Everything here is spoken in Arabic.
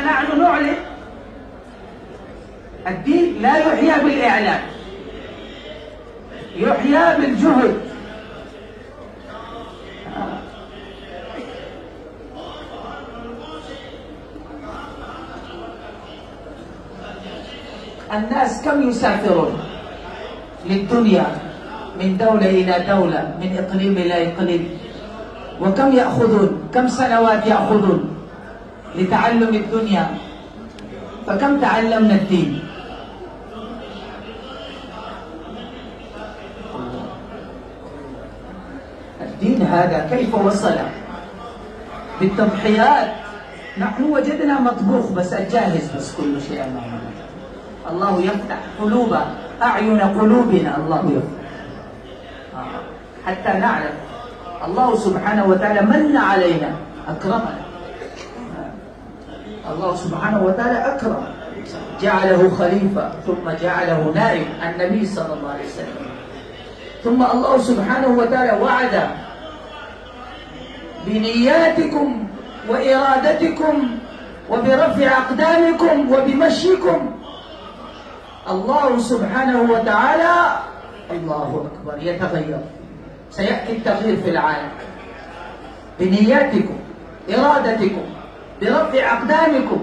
نحن نعلن. الدين لا يحيى بالإعلام، يحيى بالجهد. الناس كم يسافرون للدنيا من دولة إلى دولة، من إقليم إلى إقليم، وكم يأخذون، كم سنوات يأخذون لتعلم الدنيا، فكم تعلمنا الدين؟ الدين هذا كيف وصل؟ بالتضحيات. نحن وجدنا مطبوخ بس الجاهز، بس كل شيء أمامنا. الله يفتح قلوب أعين قلوبنا، الله يفتح حتى نعلم. الله سبحانه وتعالى من علينا، أكرمنا. الله سبحانه وتعالى أكرم، جعله خليفة، ثم جعله نائب النبي صلى الله عليه وسلم. ثم الله سبحانه وتعالى وعد بنياتكم وإرادتكم وبرفع أقدامكم وبمشيكم. الله سبحانه وتعالى الله أكبر يتغير، سيأتي التغيير في العالم بنياتكم، إرادتكم، برفع أقدامكم.